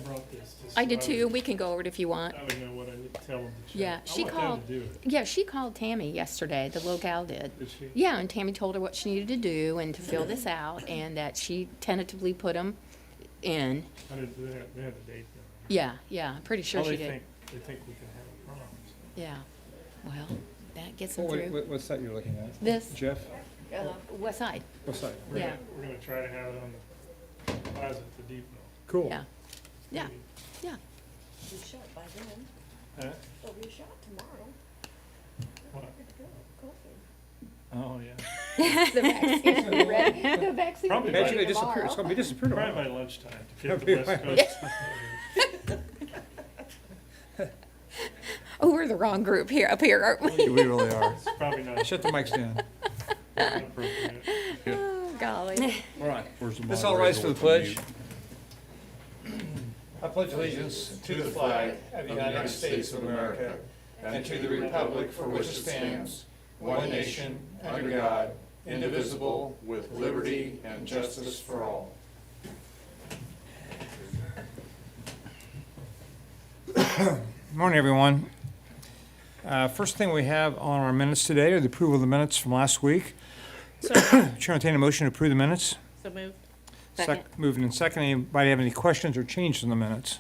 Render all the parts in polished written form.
brought this. I did too. We can go over it if you want. I would know what I need to tell them to check. Yeah, I she want them called. to do it. Yeah, she called Tammy yesterday. The little gal did. Did she? Yeah, and Tammy told her what she needed to do and to fill this out, and that she tentatively put them in. I didn't, they had a date there. Yeah, I'm pretty sure Well, she they did. think we can have a prom, so. Yeah. Well, that gets them through. What's that you're looking at? This, Jeff? West Side. What's that? Yeah. We're gonna try to have it on the plaza at the depot. Cool. Yeah. Yeah. Yeah. Be shut by then. Huh? It'll be shut tomorrow. What? COVID. Oh, yeah. The vaccine, right? The vaccine. Probably will be Actually, ready tomorrow. it's gonna be disappeared Probably tomorrow. by lunchtime to get the West Coast. Oh, we're the wrong group here, up here, aren't we? We really are. It's probably not Shut the mics down. appropriate. Oh, golly. All right. Where's the Let's all rise for the moderator pledge. I pledge allegiance to the flag of the United States of America and to the republic for which it stands, one nation, under God, indivisible, with liberty and justice for all. Morning, everyone. First thing we have on our minutes today are the approval of the minutes from last week. Chair, entertain a motion to approve the minutes. So moved. Moving in second. Anybody have any questions or changes in the minutes?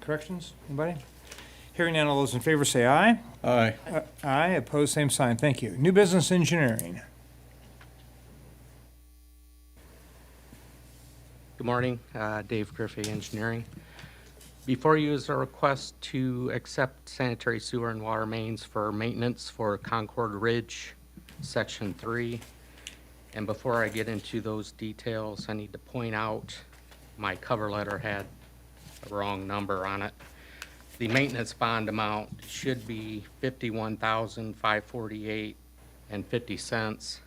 Corrections? Anybody? Hearing none, all those in favor say aye. Aye. Aye, opposed, same sign. Thank you. New business engineering. Good morning, Dave Griffey, Engineering. Before you is a request to accept sanitary sewer and water mains for maintenance for Concord Ridge, Section 3. And before I get into those details, I need to point out my cover letter had a wrong number on it. The maintenance bond amount should be $51,548.50.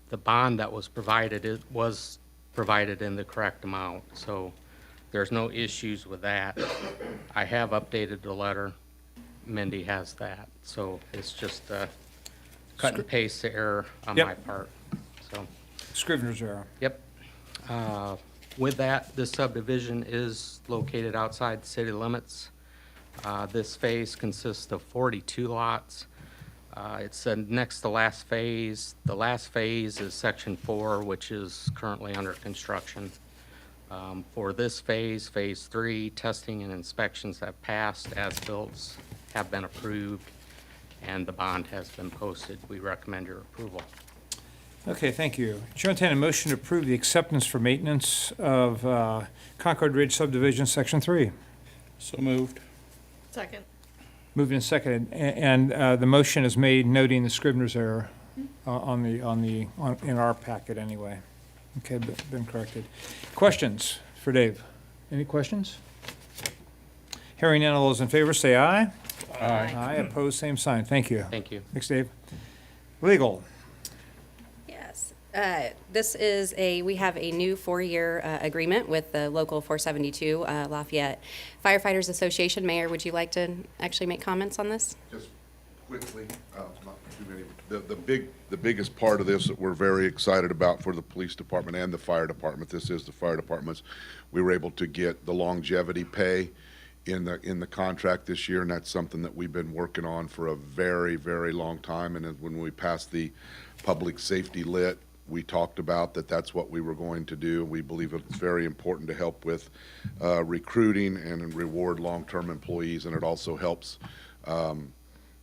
The bond that was provided, it was provided in the correct amount, so there's no issues with that. I have updated the letter. Mindy has that, so it's just cut and paste the error on Yep. my part. So, Scrivener's error. yep. With that, this subdivision is located outside the city limits. This phase consists of 42 lots. It's the next to last phase. The last phase is Section 4, which is currently under construction. For this phase, Phase 3, testing and inspections have passed, as-bills have been approved, and the bond has been posted. We recommend your approval. Okay, thank you. Chair, entertain a motion to approve the acceptance for maintenance of Concord Ridge subdivision, Section 3. So moved. Second. Moved and seconded, and the motion is made noting the Scrivener's error in our packet anyway. Okay, been corrected. Questions for Dave? Any questions? Hearing none, all those in favor say aye. Aye. Aye, opposed, same sign. Thank you. Thank you. Thanks, Dave. Legal. Yes. We have a new 4-year agreement with the local 472 Lafayette Firefighters Association. Mayor, would you like to actually make comments on this? Just quickly, not too many. The biggest part of this that we're very excited about for the police department and the fire department, this is the fire department's, we were able to get the longevity pay in the contract this year, and that's something that we've been working on for a very, very long time. And when we passed the public safety lit, we talked about that's what we were going to do. We believe it's very important to help with recruiting and reward long-term employees, and it also helps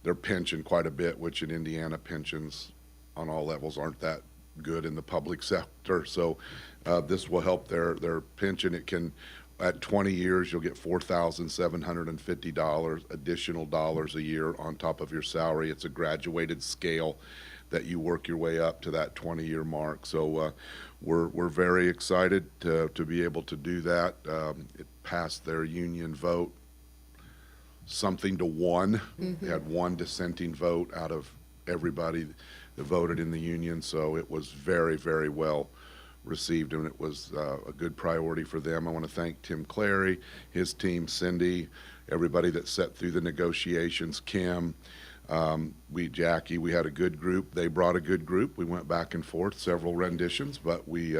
their pension quite a bit, which in Indiana pensions on all levels aren't that good in the public sector. So this will help their pension. It can, at 20 years, you'll get $4,750 additional dollars a year on top of your salary. It's a graduated scale that you work your way up to that 20-year mark. So we're very excited to be able to do that. It passed their union vote something to 1. They had 1 dissenting vote out of everybody that voted in the union, so it was very, very well received, and it was a good priority for them. I want to thank Tim Clary, his team, Cindy, everybody that sat through the negotiations, Kim, Jackie. We had a good group. They brought a good group. We went back and forth, several renditions, but we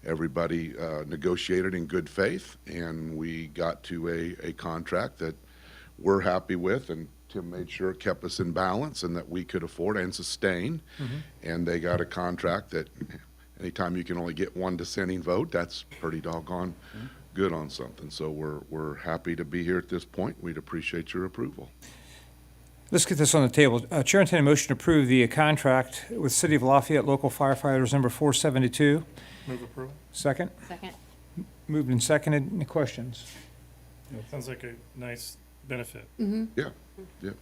Everybody negotiated in good faith, and we got to a contract that we're happy with, and Tim made sure it kept us in balance and that we could afford and sustain. And they got a contract that anytime you can only get one dissenting vote, that's pretty doggone good on something. So we're happy to be here at this point. We'd appreciate your approval. Let's get this on the table. Chair, entertain a motion to approve the contract with City of Lafayette Local Firefighters number 472. Move approval. Second. Second. Moved and seconded. Any questions? Sounds like a nice benefit. Yeah.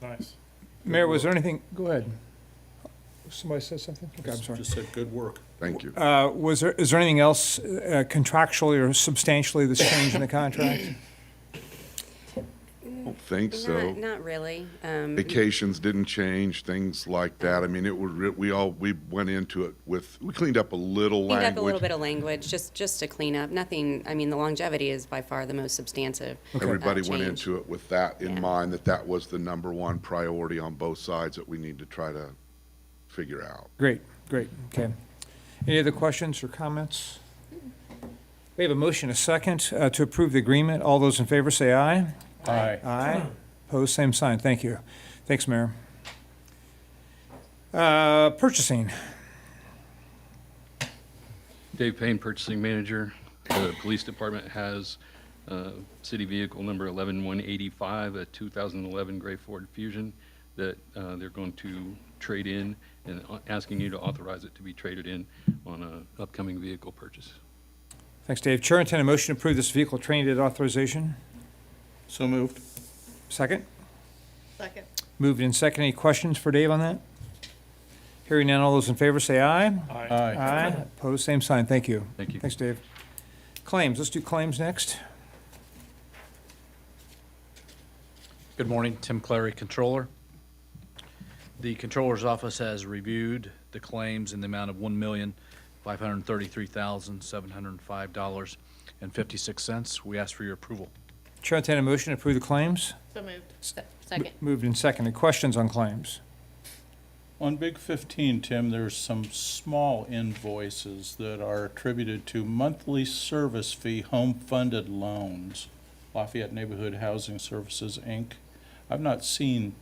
Nice. Mayor, was there anything, go ahead. Somebody said something? Okay, I'm sorry. Just said good work. Thank you. Is there anything else contractually or substantially that's changed in the contract? I don't think so. Not really. Vacations didn't change, things like that. I mean, it was, we went into it with, we cleaned up a little Cleaned language. up a little bit of language, just to clean up. Nothing, I mean, the longevity is by far the most substantive. Everybody went change. into it with that in Yeah. mind, that was the number one priority on both sides that we need to try to figure out. Great, okay. Any other questions or comments? We have a motion, a second, to approve the agreement. All those in favor say aye. Aye. Aye. Opposed, same sign. Thank you. Thanks, Mayor. Purchasing. Dave Payne, Purchasing Manager. The Police Department has city vehicle number 11185, a 2011 gray Ford Fusion that they're going to trade in, and asking you to authorize it to be traded in on an upcoming vehicle purchase. Thanks, Dave. Chair, entertain a motion to approve this vehicle training aid authorization. So moved. Second. Second. Moved and second. Any questions for Dave on that? Hearing none, all those in favor say aye. Aye. Aye. Opposed, same sign. Thank you. Thank you. Thanks, Dave. Claims. Let's do claims next. Good morning, Tim Clary, Controller. The Controller's Office has reviewed the claims in the amount of $1,533,705.56. We ask for your approval. Chair, entertain a motion to approve the claims. So moved. Second. Moved and seconded. Questions on claims? On Big 15, Tim, there's some small invoices that are attributed to monthly service fee home-funded loans, Lafayette Neighborhood Housing Services, Inc. I've not seen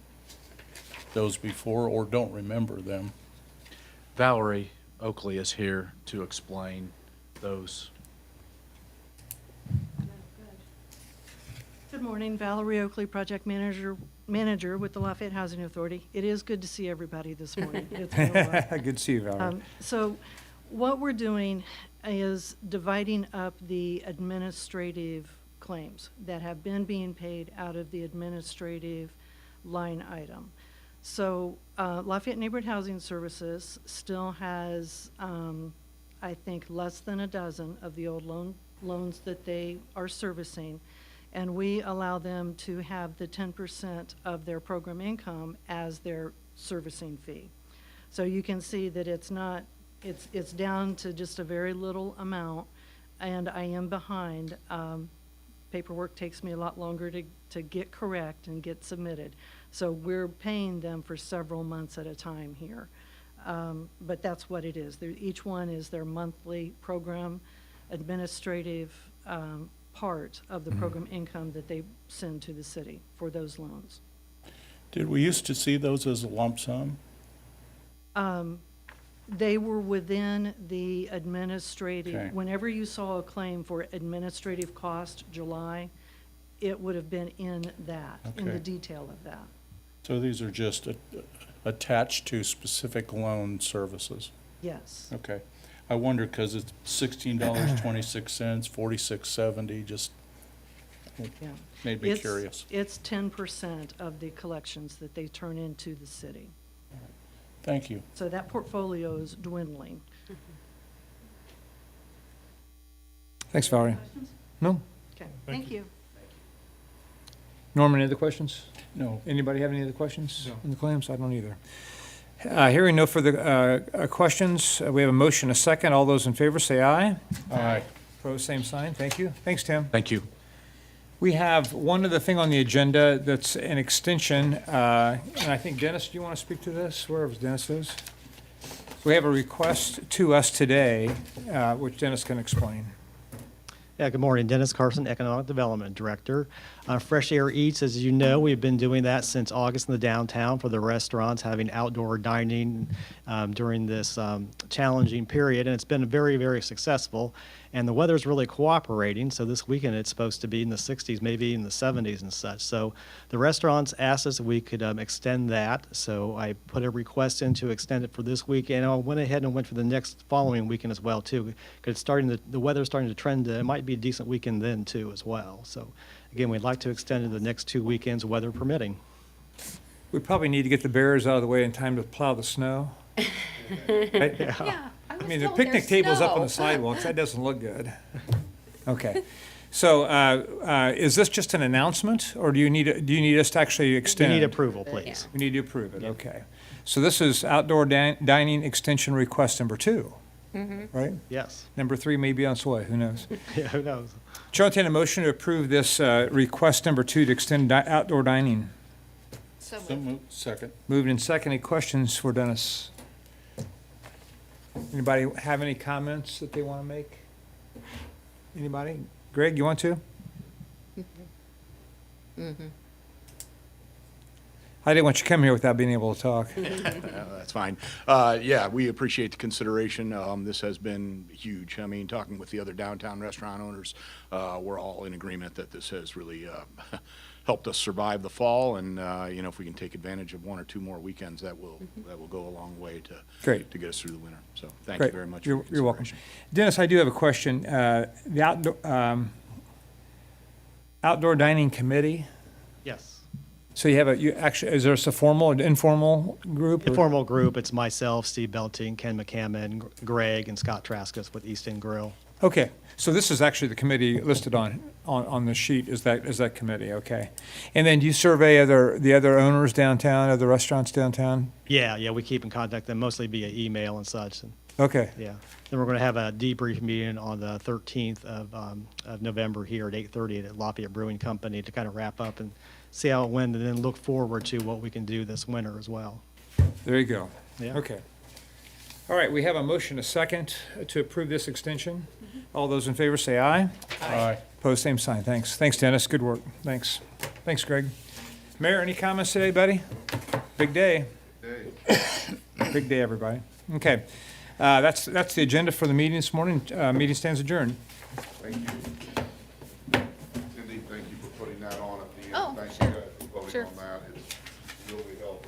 those before or don't remember them. Valerie Oakley is here to explain those. Good morning, Valerie Oakley, Project Manager with the Lafayette Housing Authority. It is good to see everybody this morning. It's been a while. Good to see you, Valerie. So what we're doing is dividing up the administrative claims that have been being paid out of the administrative line item. So Lafayette Neighborhood Housing Services still has, I think, less than a dozen of the old loans that they are servicing. And we allow them to have the 10% of their program income as their servicing fee. So you can see that it's not, it's down to just a very little amount, and I am behind. Paperwork takes me a lot longer to get correct and get submitted. So we're paying them for several months at a time here. But that's what it is. Each one is their monthly program administrative part of the program income that they send to the city for those loans. Did we used to see those as a lump sum? They were within the administrative, Okay. whenever you saw a claim for administrative cost, July, it would have been in that, in the Okay. detail of that. So these are just attached to specific loan services? Yes. Okay. I wonder because it's $16.26, $46.70, just Yeah. made me It's- curious. It's 10% of the collections that they turn into the city. Thank you. So that portfolio is dwindling. Thanks, Valerie. No? Okay, thank you. Norman, any other questions? No. Anybody have any other questions No. on the claims? I don't either. Hearing no further questions, we have a motion, a second. All those in favor say aye. Aye. Opposed, same sign. Thank you. Thanks, Tim. Thank you. We have one other thing on the agenda that's an extension, and I think, Dennis, do you want to speak to this? Wherever Dennis is? we have a request to us today, which Dennis can explain. Yeah, good morning. Dennis Carson, Economic Development Director. Fresh Air Eats, as you know, we've been doing that since August in the downtown for the restaurants, having outdoor dining during this challenging period, and it's been very, very successful. And the weather's really cooperating, so this weekend it's supposed to be in the 60s, maybe in the 70s and such. So the restaurants asked us if we could extend that, so I put a request in to extend it for this weekend. I went ahead and went for the next following weekend as well, too, because it's starting the weather's starting to trend. It might be a decent weekend then, too, as well. So again, we'd like to extend it the next 2 weekends, weather permitting. We probably need to get the barriers out of the way in time to plow the snow. Right? Yeah, I mean, the picnic table's up on the sidewalks, that doesn't look good. Okay. So, is this just an announcement, or do you need us to actually We extend? need approval, please. We need to approve it, okay. So this is outdoor dining extension request number 2, right? Yes. Number 3 may be on its way, who knows? Yeah, who knows? Chair will entertain a motion to approve this request number 2 to extend outdoor dining. So So moved. Second. Moved and second. Any questions for Dennis? Anybody have any comments that they want to make? Anybody? Greg, you want to? I didn't want you to come here without being able to talk. That's fine. Yeah, we appreciate the consideration. This has been huge. I mean, talking with the other downtown restaurant owners, we're all in agreement that this has really helped us survive the fall. And, you know, if we can take advantage of 1 or 2 more weekends, that will go a long way to Great. to get us through the winter. So thank Great. you very much. for You're your welcome. consideration. Dennis, I do have a question. The outdoor dining committee, Yes. so is there a formal and informal group? or- Informal group, it's myself, Steve Belting, Ken McCammon, Greg, and Scott Traskus with East End Grill. Okay, so this is actually the committee listed on the sheet, is that committee, okay. And then do you survey the other owners downtown, other restaurants downtown? Yeah, we keep in contact them mostly via email and such. And Okay, yeah, then we're going to have a debrief meeting on the 13th of November here at 8:30 at Lafayette Brewing Company to kind of wrap up and see how it went, and then look forward to what we can do this winter as well. there you go. Yeah. Okay. All right, we have a motion, a second, to approve this extension. All those in favor say aye. Aye. Opposed, same sign. Thanks. Thanks, Dennis. Good work. Thanks. Thanks, Greg. Mayor, any comments today, buddy? Big day. Big day, everybody. Okay. That's the agenda for the meeting this morning. Meeting stands adjourned. Thank you. Cindy, thank you for putting that on at the end. Oh, Thank sure. you guys for voting Sure. on that.